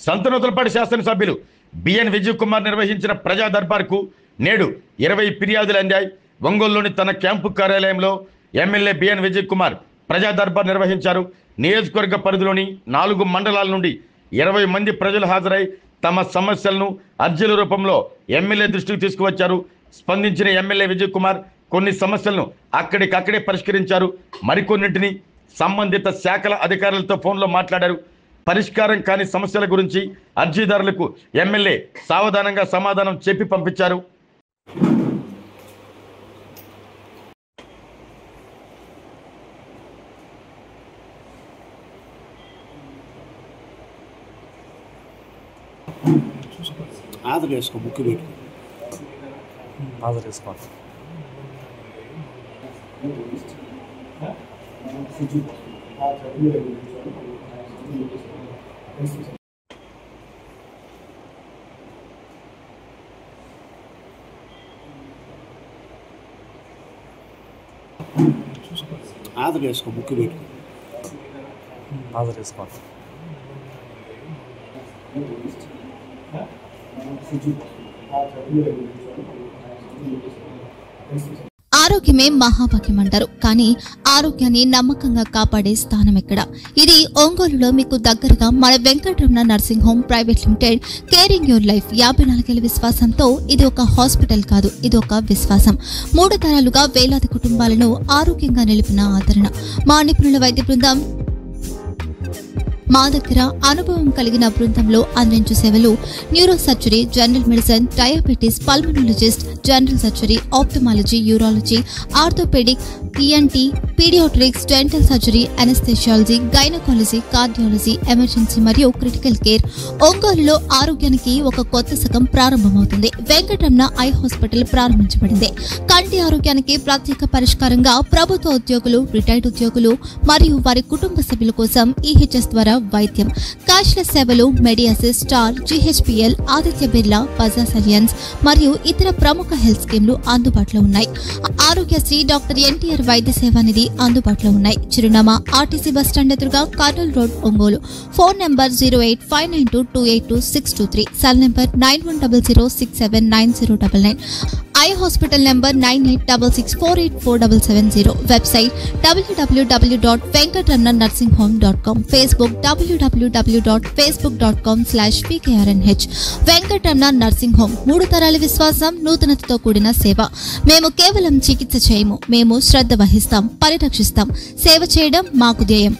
సంతనూతలపాటి శాసనసభ్యులు బిఎన్ విజయ్ కుమార్ నిర్వహించిన ప్రజా దర్బార్కు నేడు 20 ఫిర్యాదులు అందాయి. ఒంగోలులోని తన క్యాంపు కార్యాలయంలో ఎమ్మెల్యే బిఎన్ విజయ్ కుమార్ ప్రజా దర్బార్ నిర్వహించారు. నియోజకవర్గ పరిధిలోని 4 మండలాల నుండి 20 మంది ప్రజలు హాజరై తమ సమస్యలను అర్జీల రూపంలో ఎమ్మెల్యే దృష్టికి తీసుకువచ్చారు. స్పందించిన ఎమ్మెల్యే విజయ్ కుమార్ కొన్ని సమస్యలను అక్కడికక్కడే పరిష్కరించారు. మరికొన్నింటిని సంబంధిత శాఖల అధికారులతో ఫోన్లో మాట్లాడారు. పరిష్కారం కాని సమస్యల గురించి అర్జీదారులకు ఎమ్మెల్యే సావధానంగా సమాధానం చెప్పి పంపించారు. ఆధార్ వేసుకో, బుక్ పెట్టు, ఆధార్ వేసుకో. ఆధార్ వేసుకో, బుక్ పెట్టు, ఆధార్ వేసుకో. ఆరోగ్యమే మహాభాగ్యం అంటారు. కానీ ఆరోగ్యాన్ని నమ్మకంగా కాపాడే స్థానం ఎక్కడ? ఇది ఒంగోలులో మీకు దగ్గరగా మన Venkataramana nursing home private limited. Caring your life 54 ఏళ్ల విశ్వాసంతో ఇది ఒక హాస్పిటల్ కాదు, ఇది ఒక విశ్వాసం. 3 తరాలుగా వేలాది కుటుంబాలను ఆరోగ్యంగా నిలిపిన ఆదరణ. మా నిపుణుల వైద్య బృందం మా దగ్గర అనుభవం కలిగిన బృందంలో అందించే సేవలు neuro surgery, general medicine, diabetes, pulmonologist, general surgery, ophthalmology, urology, orthopaedic, ENT, paediatrics, dental surgery, anaesthesiology, gynaecology, cardiology, emergency మరియు క్రిటికల్ కేర్. ఒంగోలులో ఆరోగ్యానికి ఒక కొత్త శకం ప్రారంభమవుతుంది. వెంకటరమణ ఐ హాస్పిటల్ ప్రారంభించబడింది. కంటి ఆరోగ్యానికి ప్రత్యేక పరిష్కారంగా ప్రభుత్వ ఉద్యోగులు, రిటైర్డ్ ఉద్యోగులు మరియు వారి కుటుంబ సభ్యుల కోసం ఈహెచ్ఎస్ ద్వారా వైద్యం, క్యాష్లెస్ సేవలు, మెడియాసిస్, స్టార్, జీహెచ్పీఎల్, ఆదిత్య బిర్లా, బజాజ్ అలియన్స్ మరియు ఇతర ప్రముఖ హెల్త్ స్కీమ్లు అందుబాటులో ఉన్నాయి. ఆరోగ్యశ్రీ, డాక్టర్ ఎన్టీఆర్ వైద్య సేవా నిధి అందుబాటులో ఉన్నాయి. చిరునామా ఆర్టీసీ బస్టాండ్ ఎదురుగా, Kurnool road, Ongole. Phone number 08592282623, cell number 9100679099, eye hospital number 9866484770, website www.venkatramanarsinghome.com, Facebook www.facebook.com/pkrnh. Venkataramana nursing home 3 తరాల విశ్వాసం, నూతనతతో కూడిన సేవ. మేము కేవలం చికిత్స చేయము, మేము శ్రద్ధ వహిస్తాం, పరిరక్షిస్తాం. సేవ చేయడం మాకు ధ్యేయం.